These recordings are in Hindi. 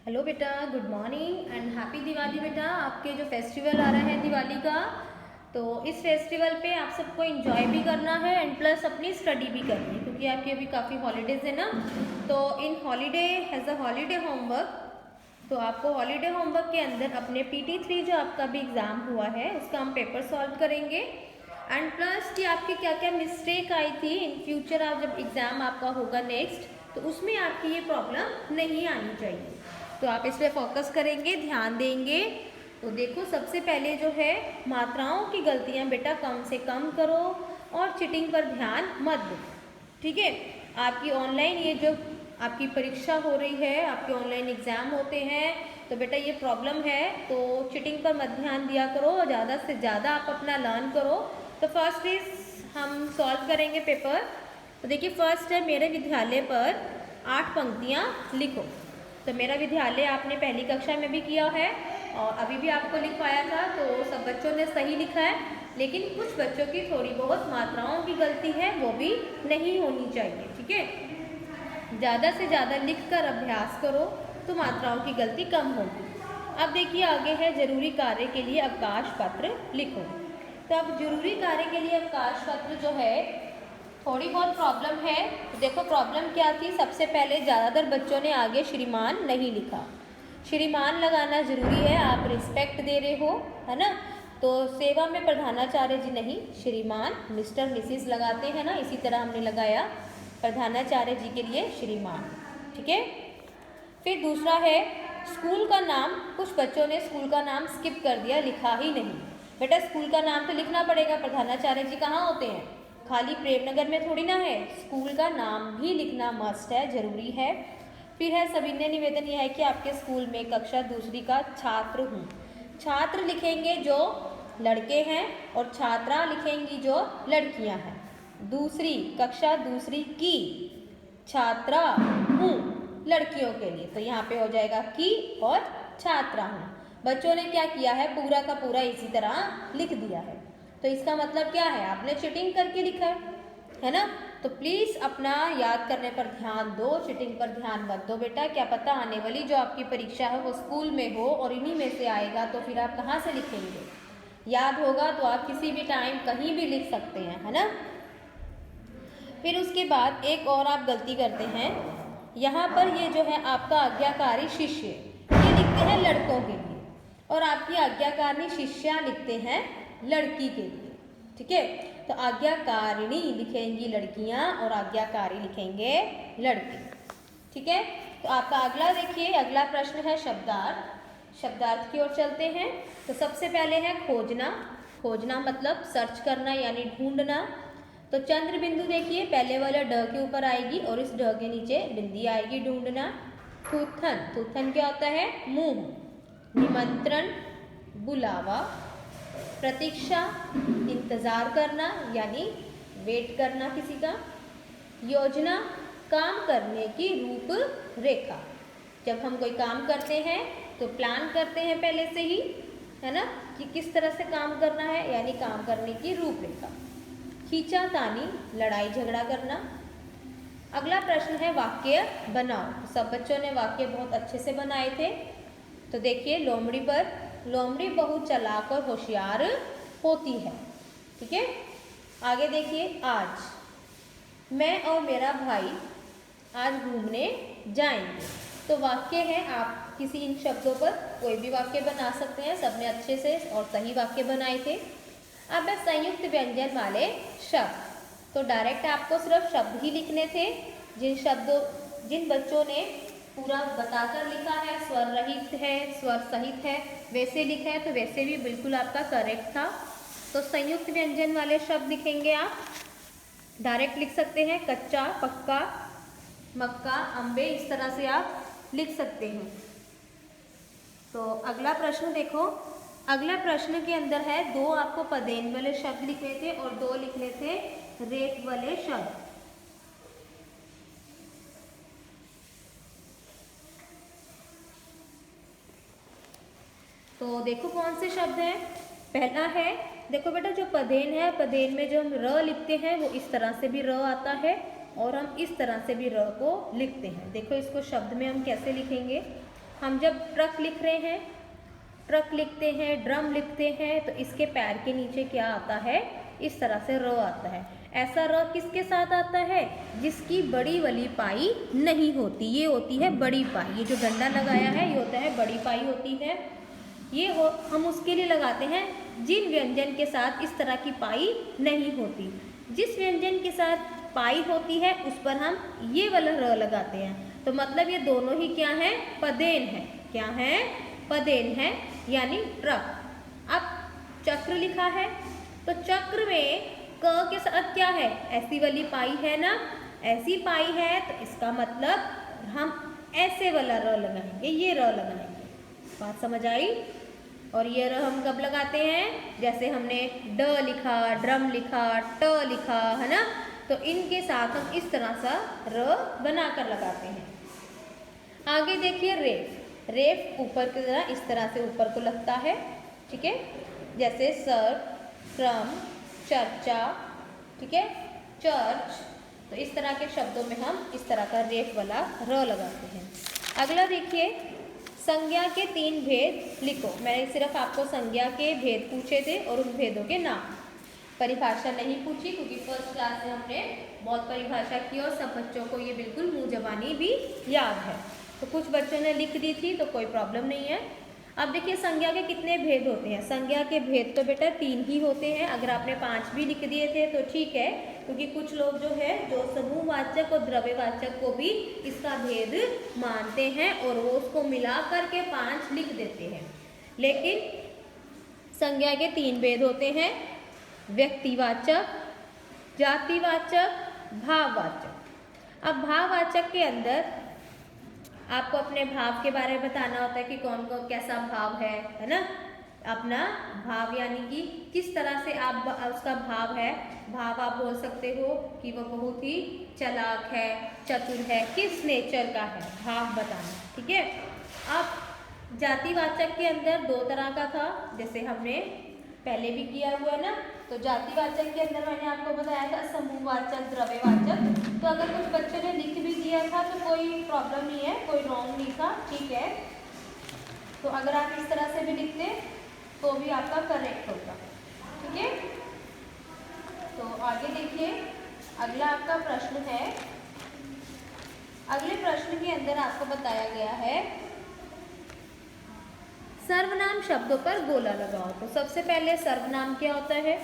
हेलो बेटा, good morning and happy Diwali. बेटा, आपके जो फेस्टिवल आ रहा है दिवाली का, तो इस फेस्टिवल पे आप सबको एंजॉय भी करना है एंड प्लस अपनी स्टडी भी करनी है, क्योंकि आपकी अभी काफ़ी हॉलीडेज़ है ना। तो इन holiday as a holiday homework, तो आपको हॉलीडे होमवर्क के अंदर अपने PT3 जो आपका भी एग्ज़ाम हुआ है उसका हम पेपर सॉल्व करेंगे एंड प्लस कि आपकी क्या क्या मिस्टेक आई थी इन फ्यूचर, आप जब एग्ज़ाम आपका होगा नेक्स्ट, तो उसमें आपकी ये प्रॉब्लम नहीं आनी चाहिए। तो आप इस पर फोकस करेंगे, ध्यान देंगे। तो देखो, सबसे पहले जो है मात्राओं की गलतियां बेटा कम से कम करो और चीटिंग पर ध्यान मत दो, ठीक है। आपकी ऑनलाइन ये जो आपकी परीक्षा हो रही है, आपके ऑनलाइन एग्ज़ाम होते हैं, तो बेटा ये प्रॉब्लम है, तो चीटिंग पर मत ध्यान दिया करो, ज़्यादा से ज़्यादा आप अपना लर्न करो। तो फर्स्ट इज हम सॉल्व करेंगे पेपर। तो देखिए, फर्स्ट है मेरे विद्यालय पर 8 पंक्तियाँ लिखो। तो मेरा विद्यालय आपने पहली कक्षा में भी किया है और अभी भी आपको लिखवाया था, तो सब बच्चों ने सही लिखा है, लेकिन कुछ बच्चों की थोड़ी बहुत मात्राओं की गलती है, वो भी नहीं होनी चाहिए, ठीक है। ज़्यादा से ज़्यादा लिखकर अभ्यास करो तो मात्राओं की गलती कम होगी। अब देखिए, आगे है जरूरी कार्य के लिए अवकाश पत्र लिखो। तो अब जरूरी कार्य के लिए अवकाश पत्र जो है, थोड़ी बहुत प्रॉब्लम है। तो देखो, प्रॉब्लम क्या थी, सबसे पहले ज़्यादातर बच्चों ने आगे श्रीमान नहीं लिखा। श्रीमान लगाना जरूरी है, आप रिस्पेक्ट दे रहे हो, है ना। तो सेवा में प्रधानाचार्य जी नहीं, श्रीमान मिस्टर मिसिस लगाते हैं ना, इसी तरह हमने लगाया प्रधानाचार्य जी के लिए श्रीमान, ठीक है। फिर दूसरा है स्कूल का नाम। कुछ बच्चों ने स्कूल का नाम स्किप कर दिया, लिखा ही नहीं। बेटा, स्कूल का नाम तो लिखना पड़ेगा, प्रधानाचार्य जी कहाँ होते हैं, खाली प्रेमनगर में थोड़ी ना है। स्कूल का नाम भी लिखना मस्ट है, जरूरी है। फिर है सविनय निवेदन, यह है कि आपके स्कूल में कक्षा दूसरी का छात्र हूँ। छात्र लिखेंगे जो लड़के हैं और छात्रा लिखेंगी जो लड़कियां हैं। दूसरी कक्षा दूसरी की छात्रा हूँ लड़कियों के लिए, तो यहाँ पे हो जाएगा की और छात्रा हूँ। बच्चों ने क्या किया है, पूरा का पूरा इसी तरह लिख दिया है। तो इसका मतलब क्या है, आपने चीटिंग करके लिखा है ना। तो प्लीज़ अपना याद करने पर ध्यान दो, चीटिंग पर ध्यान मत दो बेटा। क्या पता आने वाली जो आपकी परीक्षा है वो स्कूल में हो और इन्हीं में से आएगा, तो फिर आप कहाँ से लिखेंगे। याद होगा तो आप किसी भी टाइम कहीं भी लिख सकते हैं, है ना। फिर उसके बाद एक और आप गलती करते हैं, यहाँ पर ये जो है आपका आज्ञाकारी शिष्य, ये लिखते हैं लड़कों के लिए और आपकी आज्ञाकारिणी शिष्या लिखते हैं लड़की के लिए, ठीक है। तो आज्ञाकारिणी लिखेंगी लड़कियां और आज्ञाकारी लिखेंगे लड़के, ठीक है। तो आपका अगला देखिए, अगला प्रश्न है शब्दार्थ। शब्दार्थ की ओर चलते हैं। तो सबसे पहले है खोजना। खोजना मतलब सर्च करना यानी ढूंढना। तो चंद्र बिंदु देखिए, पहले वाला ड के ऊपर आएगी और इस ड के नीचे बिंदी आएगी, ढूंढना। थूथन, थूथन क्या होता है, मुंह। निमंत्रण बुलावा। प्रतीक्षा इंतज़ार करना यानी वेट करना किसी का। योजना काम करने की रूपरेखा। जब हम कोई काम करते हैं तो प्लान करते हैं पहले से ही, है ना, कि किस तरह से काम करना है, यानी काम करने की रूपरेखा। खींचातानी लड़ाई झगड़ा करना। अगला प्रश्न है वाक्य बनाओ। सब बच्चों ने वाक्य बहुत अच्छे से बनाए थे। तो देखिए, लोमड़ी पर, लोमड़ी बहुत चालाक और होशियार होती है, ठीक है। आगे देखिए, आज मैं और मेरा भाई आज घूमने जाएंगे। तो वाक्य है, आप किसी इन शब्दों पर कोई भी वाक्य बना सकते हैं, सबने अच्छे से और सही वाक्य बनाए थे। अब है संयुक्त व्यंजन वाले शब्द। तो डायरेक्ट आपको सिर्फ शब्द ही लिखने थे। जिन बच्चों ने पूरा बताकर लिखा है, स्वर रहित है, स्वर सहित है, वैसे लिखा है, तो वैसे भी बिल्कुल आपका करेक्ट था। तो संयुक्त व्यंजन वाले शब्द लिखेंगे आप, डायरेक्ट लिख सकते हैं, कच्चा, पक्का, मक्का, अम्बे, इस तरह से आप लिख सकते हैं। तो अगला प्रश्न देखो, अगला प्रश्न के अंदर है दो आपको पदेन वाले शब्द लिखने थे और दो लिखने थे रेप वाले शब्द। तो देखो कौन से शब्द हैं। पहला है, देखो बेटा, जो पदेन है, पदेन में जो हम र लिखते हैं वो इस तरह से भी र आता है और हम इस तरह से भी र को लिखते हैं। देखो इसको शब्द में हम कैसे लिखेंगे। हम जब ट्रक लिख रहे हैं, ट्रक लिखते हैं, ड्रम लिखते हैं, तो इसके पैर के नीचे क्या आता है, इस तरह से र आता है। ऐसा र किसके साथ आता है, जिसकी बड़ी वाली पाई नहीं होती, ये होती है बड़ी पाई। ये जो डंडा लगाया है ये होता है बड़ी पाई होती है। हम उसके लिए लगाते हैं जिन व्यंजन के साथ इस तरह की पाई नहीं होती। जिस व्यंजन के साथ पाई होती है उस पर हम ये वाला र लगाते हैं। तो मतलब ये दोनों ही क्या है, पदेन है। क्या है, पदेन है, यानी ट्रक। अब चक्र लिखा है तो चक्र में क के साथ क्या है, ऐसी वाली पाई है ना, ऐसी पाई है, तो इसका मतलब हम ऐसे वाला र लगाएंगे, ये र लगाएंगे। बात समझ आई। और ये र हम कब लगाते हैं, जैसे हमने ड लिखा, ड्रम लिखा, ट लिखा, है ना, तो इनके साथ हम इस तरह सा र बनाकर लगाते हैं। आगे देखिए रेफ। रेफ ऊपर की तरह इस तरह से ऊपर को लगता है, ठीक है, जैसे सर, क्रम, चर्चा, ठीक है, चर्च। तो इस तरह के शब्दों में हम इस तरह का रेफ वाला र लगाते हैं। अगला देखिए, संज्ञा के 3 भेद लिखो। मैंने सिर्फ आपको संज्ञा के भेद पूछे थे और उन भेदों के नाम, परिभाषा नहीं पूछी, क्योंकि फर्स्ट क्लास में हमने बहुत परिभाषा की और सब बच्चों को ये बिल्कुल मुँह जबानी भी याद है। तो कुछ बच्चों ने लिख दी थी तो कोई प्रॉब्लम नहीं है। अब देखिए संज्ञा के कितने भेद होते हैं। संज्ञा के भेद तो बेटा 3 ही होते हैं। अगर आपने 5 भी लिख दिए थे तो ठीक है, क्योंकि कुछ लोग जो है जो समूहवाचक और द्रव्यवाचक को भी इसका भेद मानते हैं और वो उसको मिला करके 5 लिख देते हैं। लेकिन संज्ञा के 3 भेद होते हैं, व्यक्तिवाचक, जातिवाचक, भाववाचक। अब भाववाचक के अंदर आपको अपने भाव के बारे में बताना होता है कि कौन कौन कैसा भाव है ना, अपना भाव यानी कि किस तरह से आप उसका भाव है। भाव आप बोल सकते हो कि वो बहुत ही चालाक है, चतुर है, किस नेचर का है, भाव बताना, ठीक है। अब जातिवाचक के अंदर 2 तरह का था, जैसे हमने पहले भी किया हुआ है ना। तो जातिवाचक के अंदर मैंने आपको बताया था समूहवाचक, द्रव्यवाचक। तो अगर कुछ बच्चों ने लिख भी दिया था तो कोई प्रॉब्लम नहीं है, कोई रॉन्ग नहीं था, ठीक है। तो अगर आप इस तरह से भी लिखते तो भी आपका करेक्ट होगा, ठीक है। तो आगे देखिए, अगला आपका प्रश्न है। अगले प्रश्न के अंदर आपको बताया गया है सर्वनाम शब्दों पर गोला लगाओ। तो सबसे पहले सर्वनाम क्या होता है,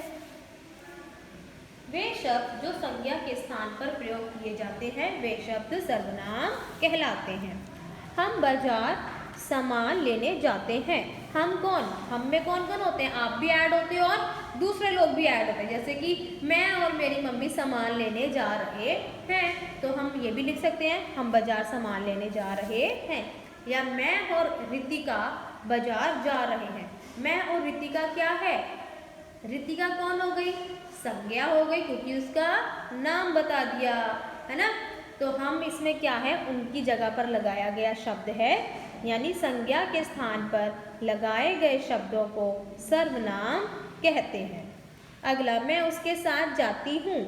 वे शब्द जो संज्ञा के स्थान पर प्रयोग किए जाते हैं वे शब्द सर्वनाम कहलाते हैं। हम बाजार सामान लेने जाते हैं। हम कौन, हम में कौन कौन होते हैं, आप भी ऐड होते हो और दूसरे लोग भी ऐड होते हैं। जैसे कि मैं और मेरी मम्मी सामान लेने जा रहे हैं, तो हम ये भी लिख सकते हैं हम बाजार सामान लेने जा रहे हैं। या मैं और रितिका बाजार जा रहे हैं। मैं और रितिका क्या है, रितिका कौन हो गई, संज्ञा हो गई, क्योंकि उसका नाम बता दिया, है ना। तो हम इसमें क्या है, उनकी जगह पर लगाया गया शब्द है, यानी संज्ञा के स्थान पर लगाए गए शब्दों को सर्वनाम कहते हैं। अगला, मैं उसके साथ जाती हूँ।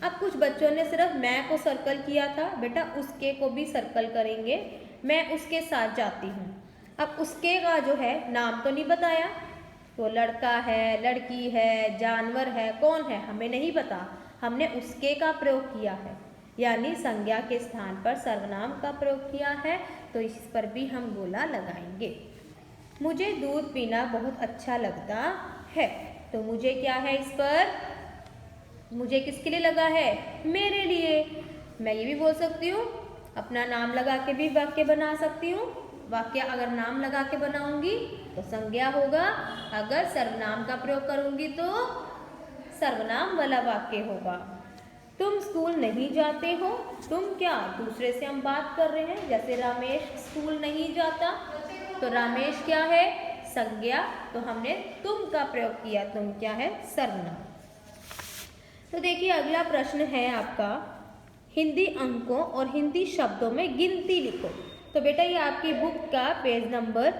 अब कुछ बच्चों ने सिर्फ मैं को सर्कल किया था, बेटा उसके को भी सर्कल करेंगे। मैं उसके साथ जाती हूँ। अब उसके का जो है नाम तो नहीं बताया, तो लड़का है, लड़की है, जानवर है, कौन है हमें नहीं पता, हमने उसके का प्रयोग किया है, यानी संज्ञा के स्थान पर सर्वनाम का प्रयोग किया है, तो इस पर भी हम गोला लगाएंगे। मुझे दूध पीना बहुत अच्छा लगता है। तो मुझे क्या है, इस पर मुझे किसके लिए लगा है, मेरे लिए। मैं ये भी बोल सकती हूँ, अपना नाम लगा के भी वाक्य बना सकती हूँ। वाक्य अगर नाम लगा के बनाऊंगी तो संज्ञा होगा, अगर सर्वनाम का प्रयोग करूंगी तो सर्वनाम वाला वाक्य होगा। तुम स्कूल नहीं जाते हो। तुम क्या, दूसरे से हम बात कर रहे हैं, जैसे रमेश स्कूल नहीं जाता, तो रमेश क्या है, संज्ञा, तो हमने तुम का प्रयोग किया, तुम क्या है, सर्वनाम। तो देखिए अगला प्रश्न है आपका, हिंदी अंकों और हिंदी शब्दों में गिनती लिखो। तो बेटा ये आपकी बुक का पेज नंबर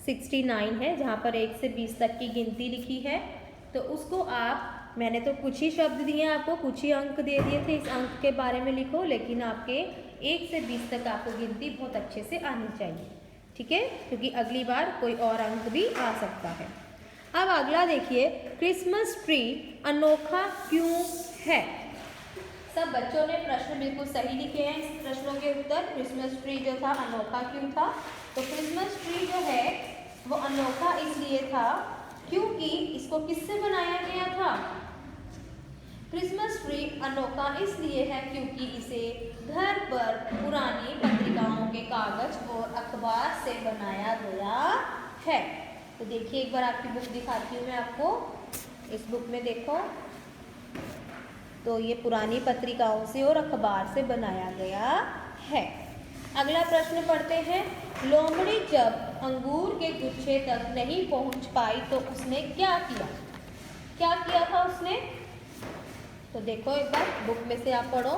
69 है, जहाँ पर 1 से 20 तक की गिनती लिखी है। तो उसको आप, मैंने तो कुछ ही शब्द दिए आपको, कुछ ही अंक दे दिए थे, इस अंक के बारे में लिखो, लेकिन आपके 1 से 20 तक आपको गिनती बहुत अच्छे से आनी चाहिए, ठीक है, क्योंकि अगली बार कोई और अंक भी आ सकता है। अब अगला देखिए, क्रिसमस ट्री अनोखा क्यों है? सब बच्चों ने प्रश्न बिल्कुल सही लिखे हैं। इस प्रश्नों के उत्तर, क्रिसमस ट्री जो था अनोखा क्यों था? तो क्रिसमस ट्री जो है वो अनोखा इसलिए था क्योंकि इसको किससे बनाया गया था? क्रिसमस ट्री अनोखा इसलिए है क्योंकि इसे घर पर पुरानी पत्रिकाओं के कागज और अखबार से बनाया गया है। तो देखिए, एक बार आपकी बुक दिखाती हूँ मैं आपको। इस बुक में देखो, तो ये पुरानी पत्रिकाओं से और अखबार से बनाया गया है। अगला प्रश्न पढ़ते हैं। लोमड़ी जब अंगूर के गुच्छे तक नहीं पहुंच पाई तो उसने क्या किया? क्या किया था उसने? तो देखो, एक बार बुक में से आप पढ़ो,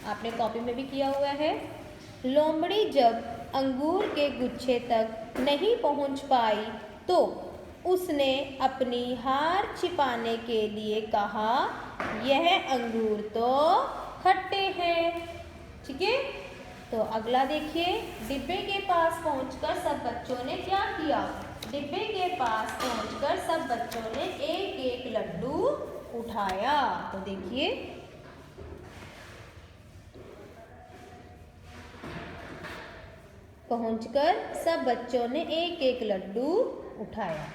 आपने कॉपी में भी किया हुआ है। लोमड़ी जब अंगूर के गुच्छे तक नहीं पहुंच पाई तो उसने अपनी हार छिपाने के लिए कहा, यह अंगूर तो खट्टे हैं। ठीक है, तो अगला देखिए, डिब्बे के पास पहुंचकर सब बच्चों ने क्या किया? डिब्बे के पास पहुंचकर सब बच्चों ने एक एक लड्डू उठाया। तो देखिए, पहुंचकर सब बच्चों ने एक एक लड्डू उठाया।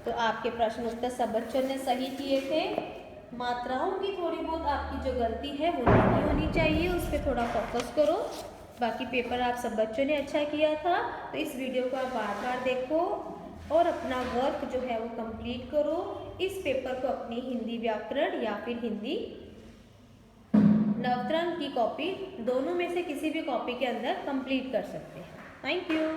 तो आपके प्रश्न उत्तर सब बच्चों ने सही किए थे। मात्राओं की थोड़ी बहुत आपकी जो गलती है वो नहीं होनी चाहिए, उस पर थोड़ा फोकस करो। बाकी पेपर आप सब बच्चों ने अच्छा किया था। तो इस वीडियो को आप बार बार देखो और अपना वर्क जो है वो कंप्लीट करो। इस पेपर को अपनी हिंदी व्याकरण या फिर हिंदी नवतरण की कॉपी, दोनों में से किसी भी कॉपी के अंदर कंप्लीट कर सकते हैं। Thank you.